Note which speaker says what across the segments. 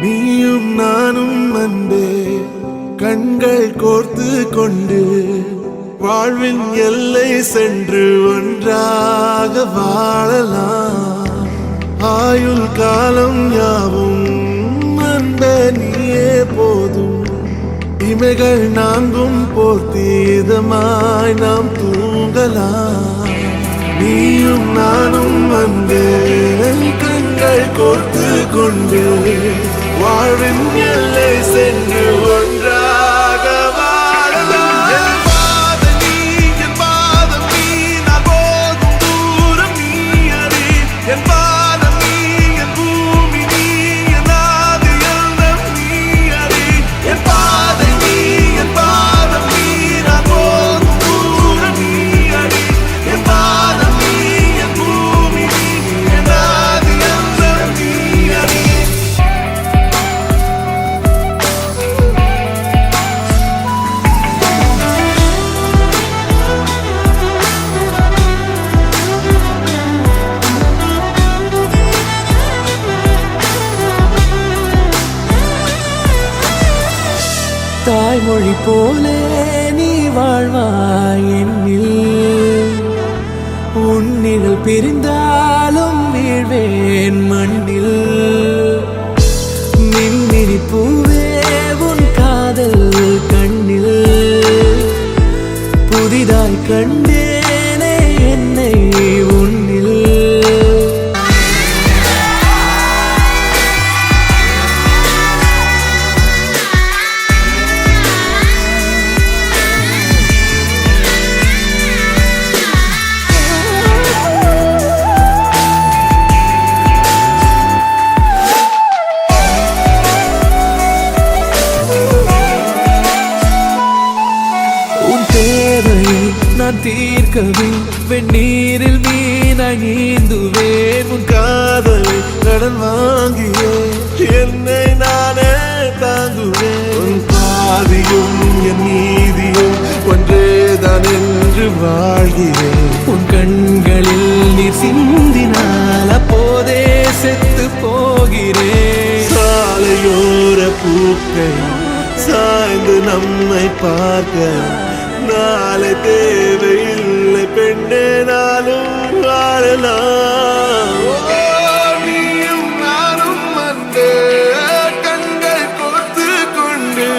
Speaker 1: நீயும் நானும் அன்பே கண்கள் கோர்த்து கொண்டு வாழ்வின் எல்லை சென்று ஒன்றாக வாழலாம். ஆயுள் காலம் யாவும் அன்பே நீயே போதும். இமைகள் நான்கும் போர்த்தி இதமாய் நாம் தூங்கலாம். நீயும் நானும் அன்பே கண்கள் கோர்த்து கொண்டு வாழ்வின் எல்லை சென்று ஒன்றாக வாழலாம். என் பாதம் நீ, என் பாதம் நீ, நான் போகும் தூரம் நீ அறி. என் பாதம் நீ, என் பூமி நீ, என் ஆதி எல்லாம் நீ அறி. என் பாதை நீ, என் பாதம் நீ, நான் போகும் தூரம் நீ அறி. என் பாதம் நீ, என் பூமி நீ, என் ஆதி எல்லாம் நீ அறி.
Speaker 2: தாய்மொழி போலே நீ வாழ்வாய் என்னில். உன்னிகள் பிரிந்தாலும் வீழ்வேன் மண்ணில். மின்மினி பூவே உன் காதல் கண்ணில். புதிதாய் கண்டேனே என்னை உன்னில். நான் தீர்க்கவே வெந்நீரில் மீனாய் நீந்துவேன்.
Speaker 1: உன் காதலை கடன் வாங்கியே என்னை நானே தாங்குவேன். உன் பாதியும் என் நீதியும் ஒன்றேதான் என்று வாழ்கிறேன்.
Speaker 2: உன் கண்களில் நீர் சிந்தினால் அப்போதே செத்து போகிறேன்.
Speaker 1: சாலையோர பூக்கள் சாய்ந்து நம்மை பார்க்க நாளை தேவையில்லை பெண்ணே, நாளும் வாழலாம். நீயும் நானும் அன்பே கண்கள் கோர்த்து கொண்டு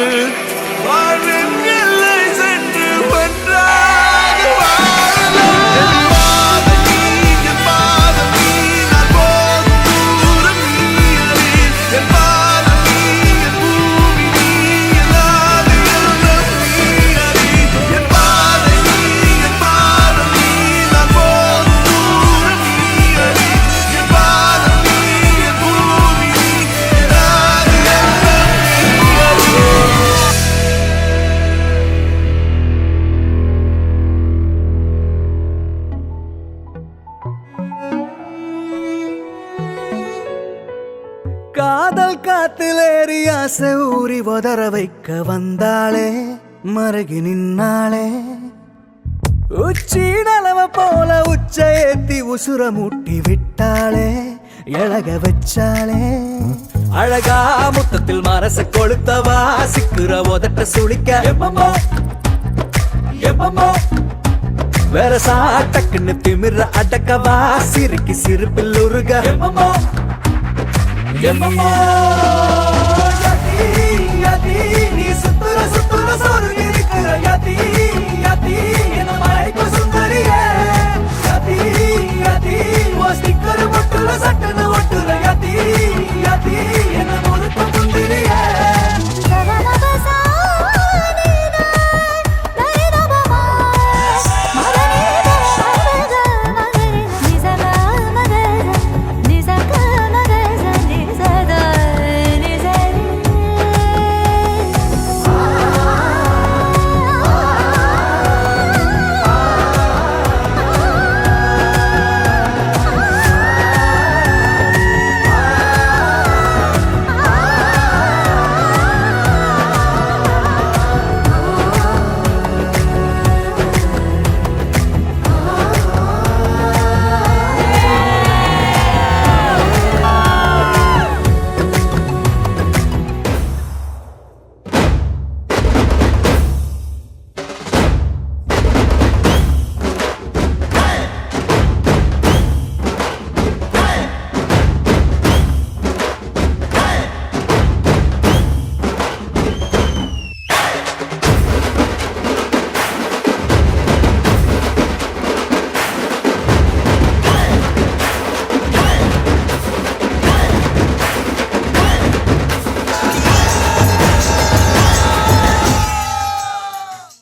Speaker 1: வாழ்வின் எல்லை சென்று ஒன்றாக வாழலாம். என் பாதம் நீ, என் பாதம் நீ, நான் போகும் தூரம் நீ அறி. என் பாதம் நீ, என் பூமி நீ, என் ஆதி எல்லாம் நீ அறி. என் பாதை நீ, என் பாதம் நீ, நான் போகும் தூரம் நீ அறி. என் பாதம் நீ, என் பூமி நீ, என் ஆதி எல்லாம் நீ அறி.
Speaker 2: காதல் காத்திலேறி ஆசை ஊறி உதற வைக்க வந்தாளே, மருகி நின்னாளே. உச்சி நலவ போல உச்ச ஏத்தி உசுர மூட்டி விட்டாளே, எழக வச்சாளே. அழகா முத்தத்தில் மரச கொளுத்தவா சிக்குற உதட்ட சுளிக்க எப்பமோ எப்பமோ வேற சாட்டக்குன்னு திமிர அடக்கவா சிறுக்கி சிறுப்பில் உருக எப்பமோ எப்பமோ. யதி யதி நீ சுத்துற சுத்துற சொருகி இருக்கிற யதி யதி என்ன மயக்க சுந்தரியே. யதி யதி ஓ ஸ்டிக்கர் முட்டுல சட்டன